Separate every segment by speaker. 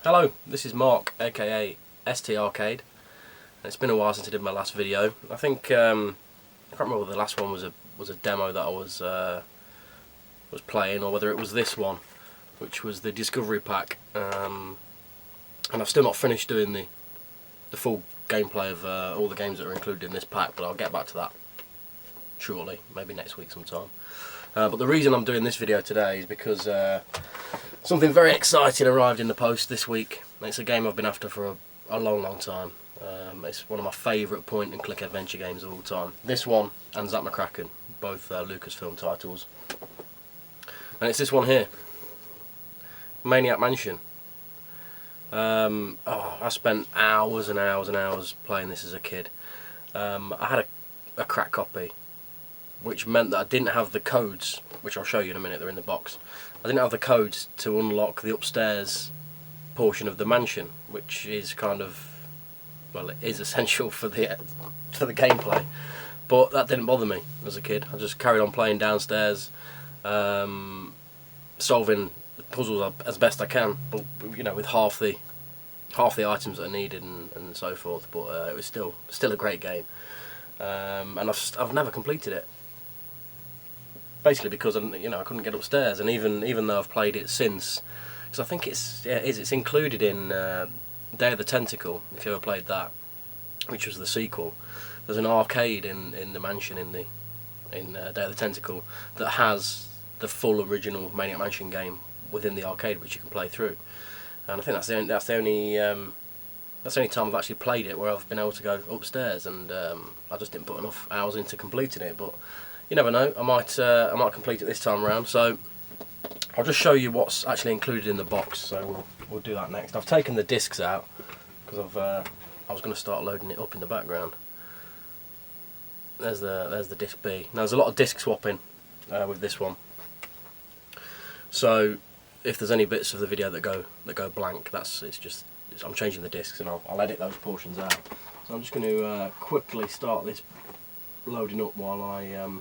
Speaker 1: Hello, this is Mark, aka ST Arcade. It's been a while since I did my last video. I think I can't remember whether the last one was a demo that I was playing, or whether it was this one, which was the Discovery Pack. And I've still not finished doing the full gameplay of all the games that are included in this pack, but I'll get back to that shortly, maybe next week sometime. But the reason I'm doing this video today is because something very exciting arrived in the post this week. It's a game I've been after for a long time. It's one of my favourite point and click adventure games of all time. This one and Zack McCracken, both Lucasfilm titles. And it's this one here, Maniac Mansion. I spent hours and hours and hours playing this as a kid. I had a cracked copy, which meant that I didn't have the codes, which I'll show you in a minute, they're in the box. I didn't have the codes to unlock the upstairs portion of the mansion, which is kind of, well, it is essential for the gameplay. But that didn't bother me as a kid. I just carried on playing downstairs, solving the puzzles as best I can, but you know, with half the items that are needed and so forth. But it was still a great game, and I've never completed it. Basically because I couldn't get upstairs, and even though I've played it since, because I think it's included in Day of the Tentacle. If you ever played that, which was the sequel, there's an arcade in the mansion in Day of the Tentacle that has the full original Maniac Mansion game within the arcade, which you can play through. And I think that's the only time I've actually played it where I've been able to go upstairs, and I just didn't put enough hours into completing it. But you never know, I might complete it this time around. So I'll just show you what's actually included in the box. So we'll do that next. I've taken the discs out because I was going to start loading it up in the background. There's the disc B. Now there's a lot of disc swapping with this one. So if there's any bits of the video that go blank, I'm changing the discs, and I'll edit those portions out. So I'm just going to quickly start this loading up while I'll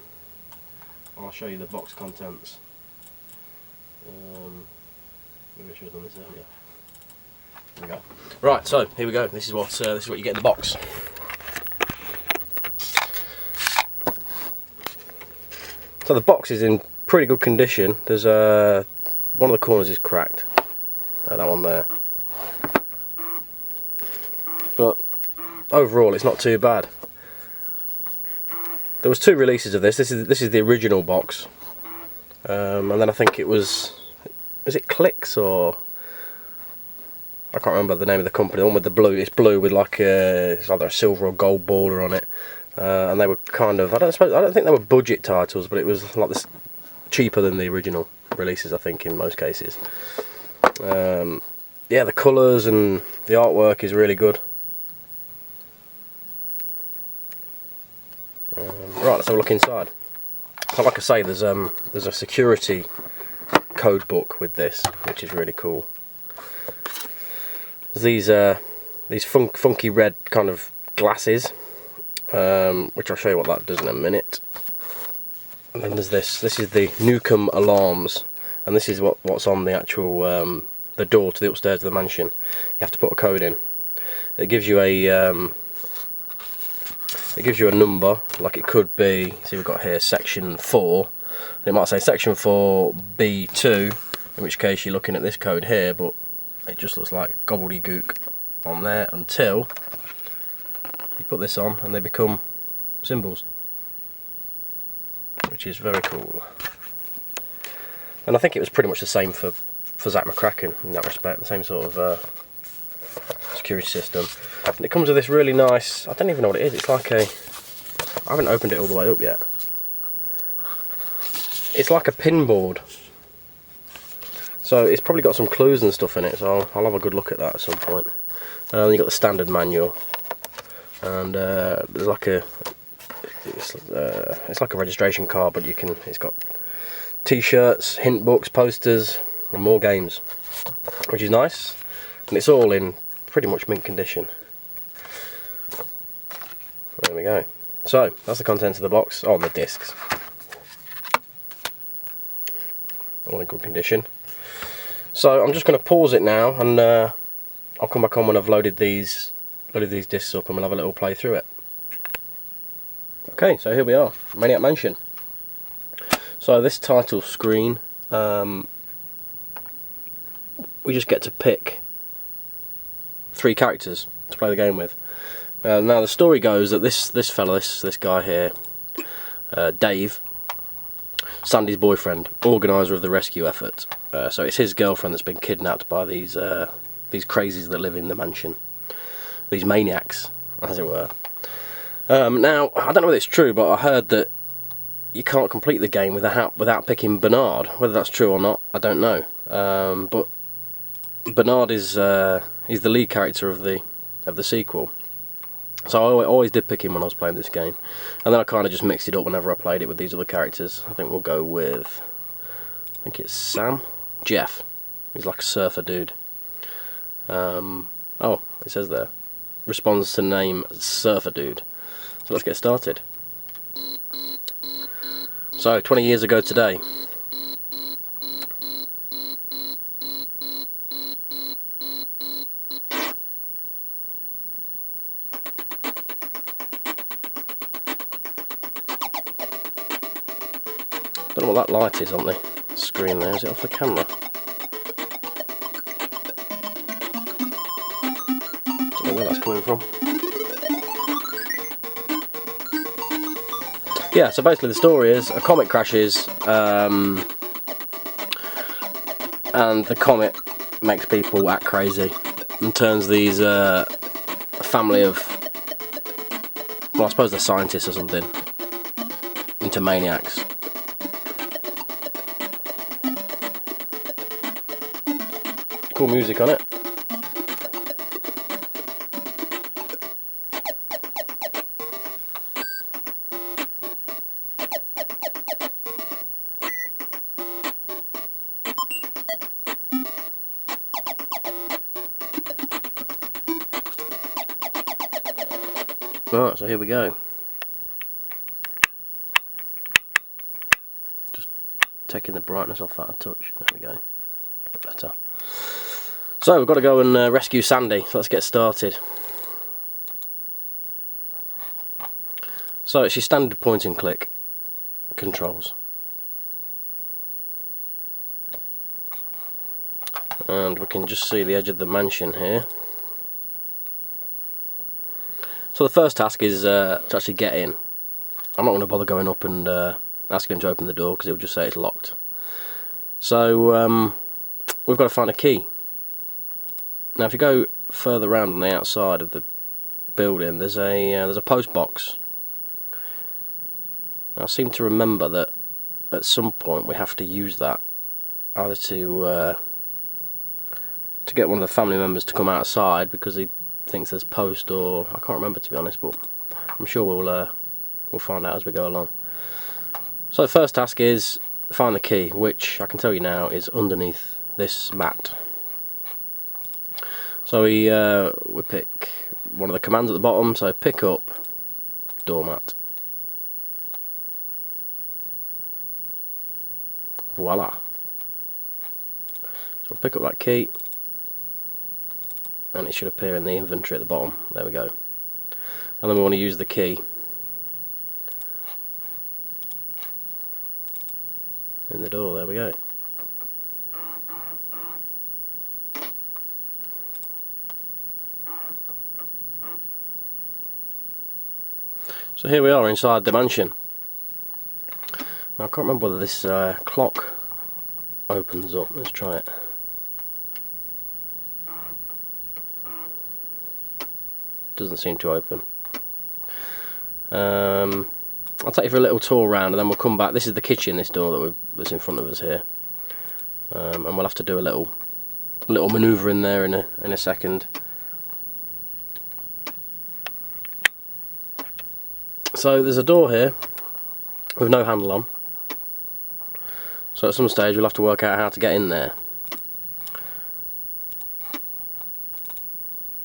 Speaker 1: show you the box contents. Maybe I should have done this earlier. There we go. Right, so here we go. This is what you get in the box. So the box is in pretty good condition. There's one of the corners is cracked. That one there. But overall, it's not too bad. There was 2 releases of this. This is the original box, and then I think is it Clicks, or I can't remember the name of the company. The one with the blue. It's blue with it's either a silver or gold border on it, and they were kind of I don't think they were budget titles, but it was like this cheaper than the original releases, I think, in most cases. Yeah, the colours and the artwork is really good. Right, let's have a look inside. So like I say, there's a security code book with this, which is really cool. There's these funky red kind of glasses, which I'll show you what that does in a minute. And then there's this is the Nukem alarms, and this is what's on the actual the door to the upstairs of the mansion. You have to put a code in. It gives you a number, like it could be, see we've got here section 4, it might say section 4B2, in which case you're looking at this code here, but it just looks like gobbledygook on there until you put this on and they become symbols, which is very cool. And I think it was pretty much the same for Zack McCracken in that respect, the same sort of security system. And it comes with this really nice, I don't even know what it is, it's like I haven't opened it all the way up yet. It's like a pin board. So it's probably got some clues and stuff in it, so I'll have a good look at that at some point. Then you've got the standard manual, and there's like it's like a registration card, but it's got t-shirts, hint books, posters, and more games, which is nice, and it's all in pretty much mint condition. There we go. So that's the contents of the box on the discs. All in good condition. So I'm just going to pause it now and I'll come back on when I've loaded these discs up, and we'll have a little play through it. Okay, so here we are, Maniac Mansion. So this title screen, we just get to pick 3 characters to play the game with. Now the story goes that this fella, this guy here, Dave, Sandy's boyfriend, organiser of the rescue effort. So it's his girlfriend that's been kidnapped by these crazies that live in the mansion, these maniacs, as it were. Now I don't know whether it's true, but I heard that you can't complete the game without picking Bernard. Whether that's true or not, I don't know. But Bernard is he's the lead character of the sequel. So I always did pick him when I was playing this game, and then I kind of just mixed it up whenever I played it with these other characters. I think we'll go with, I think it's Jeff. He's like a surfer dude. Oh, it says there, responds to name Surfer Dude. So let's get started. So 20 years ago today. I don't know what that light is on the screen there. Is it off the camera? Don't know where that's coming from. Yeah, so basically the story is a comet crashes, and the comet makes people act crazy and turns these a family of, well, I suppose they're scientists or something, into maniacs. Cool music on it. Right, so here we go. Just taking the brightness off that a touch. There we go. A bit better. So we've got to go and rescue Sandy. So let's get started. So it's your standard point and click controls. And we can just see the edge of the mansion here. So the first task is to actually get in. I'm not going to bother going up and asking him to open the door because he'll just say it's locked. So we've got to find a key. Now if you go further around on the outside of the building, there's a post box. I seem to remember that at some point we have to use that, either to get one of the family members to come outside because he thinks there's post, or I can't remember to be honest, but I'm sure we'll find out as we go along. So the first task is find the key, which I can tell you now is underneath this mat. So we pick one of the commands at the bottom, so pick up doormat. Voila. So we'll pick up that key, and it should appear in the inventory at the bottom. There we go. And then we want to use the key in the door. There we go. So here we are inside the mansion. Now I can't remember whether this clock opens up. Let's try it. Doesn't seem to open. I'll take you for a little tour around, and then we'll come back. This is the kitchen, this door that's in front of us here, and we'll have to do a little manoeuvre in there in a second. So there's a door here with no handle on, so at some stage we'll have to work out how to get in there.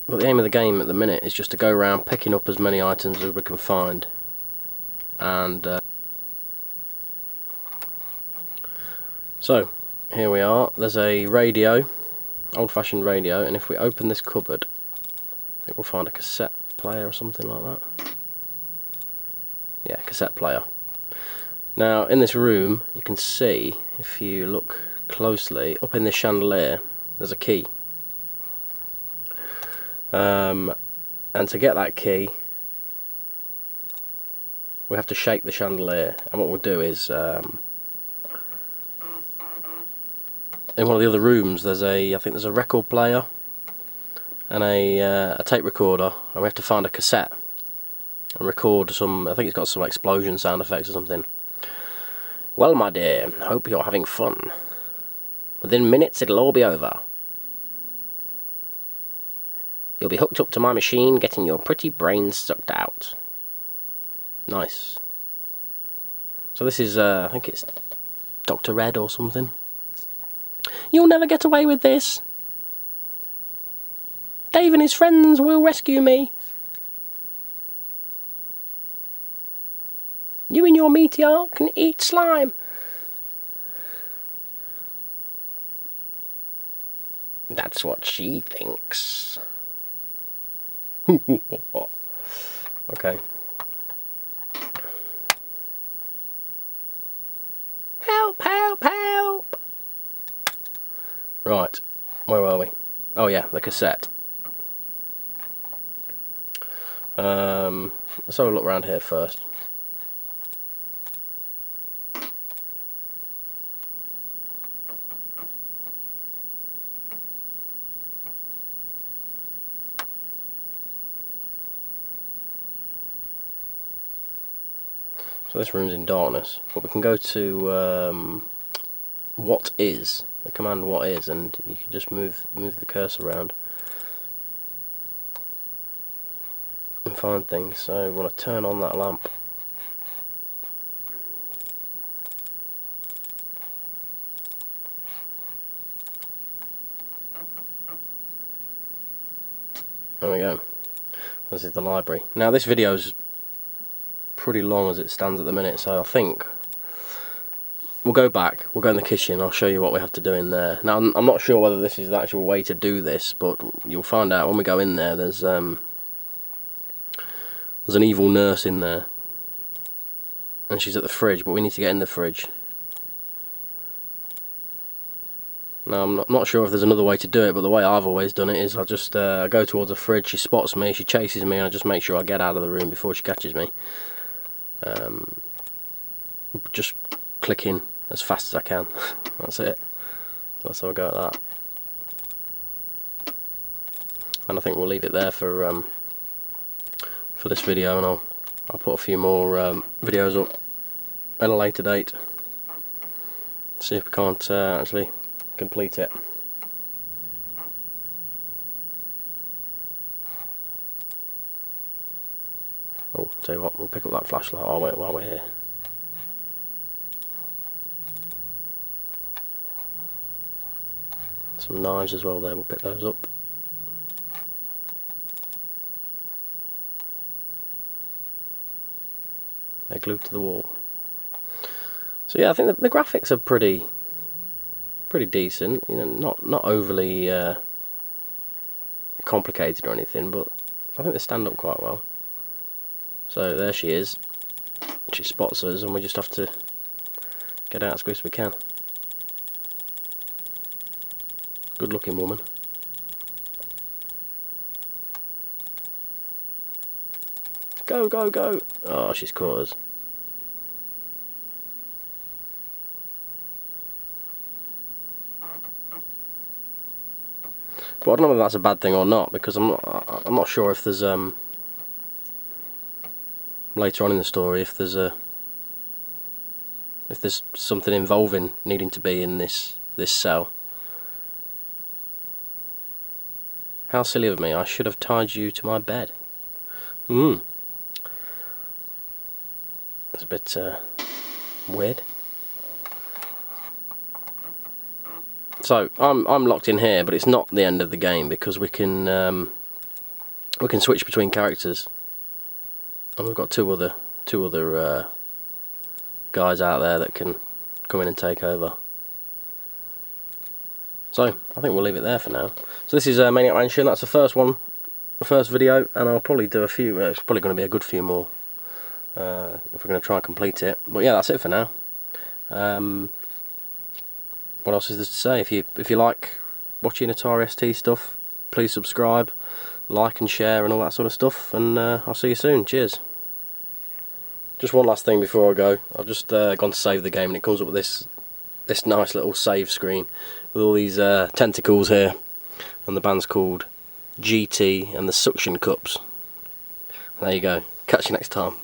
Speaker 1: But the aim of the game at the minute is just to go around picking up as many items as we can find, and so here we are. There's a radio old-fashioned radio, and if we open this cupboard, I think we'll find a cassette player or something like that. Yeah, cassette player. Now, in this room, you can see, if you look closely, up in this chandelier, there's a key. And to get that key, we have to shake the chandelier. And what we'll do is, in one of the other rooms, I think there's a record player and a tape recorder, and we have to find a cassette and record some. I think it's got some explosion sound effects or something. Well, my dear, hope you're having fun. Within minutes it'll all be over. You'll be hooked up to my machine, getting your pretty brains sucked out. Nice. So this is, I think it's Dr. Red or something. You'll never get away with this. Dave and his friends will rescue me. You and your meteor can eat slime. That's what she thinks. Okay. Help, help, help! Right, where were we? Oh yeah, the cassette. Let's have a look around here first. So this room's in darkness, but we can go to what is, the command what is, and you can just move the cursor around and find things. So we want to turn on that lamp. There we go. This is the library. Now this video's pretty long as it stands at the minute, so I think we'll go back, we'll go in the kitchen, I'll show you what we have to do in there. Now I'm not sure whether this is the actual way to do this, but you'll find out when we go in there. There's an evil nurse in there, and she's at the fridge, but we need to get in the fridge. Now I'm not sure if there's another way to do it, but the way I've always done it is I just go towards the fridge, she spots me, she chases me, and I just make sure I get out of the room before she catches me. Just click in as fast as I can. That's it. That's how I go at that. And I think we'll leave it there for this video, and I'll put a few more videos up at a later date. See if we can't actually complete it. Oh, tell you what, we'll pick up that flashlight while we're here. Some knives as well there, we'll pick those up. They're glued to the wall. So yeah, I think the graphics are pretty decent. You know, not overly complicated or anything, but I think they stand up quite well. So there she is. She spots us, and we just have to get out as quick as we can. Good looking woman. Go, go, go! Oh, she's caught us. But I don't know whether that's a bad thing or not, because I'm not sure if there's later on in the story if there's something involving needing to be in this cell. How silly of me! I should have tied you to my bed. It's a bit weird. So I'm locked in here, but it's not the end of the game, because we can switch between characters, and we've got two other guys out there that can come in and take over. So I think we'll leave it there for now. So this is Maniac Mansion. That's the first one, the first video, and I'll probably do a few. It's probably going to be a good few more if we're going to try and complete it. But yeah, that's it for now. What else is there to say? If you like watching Atari ST stuff, please subscribe, like and share and all that sort of stuff, and I'll see you soon. Cheers. Just one last thing before I go. I've just gone to save the game, and it comes up with this nice little save screen with all these tentacles here, and the band's called GT and the Suction Cups. There you go. Catch you next time.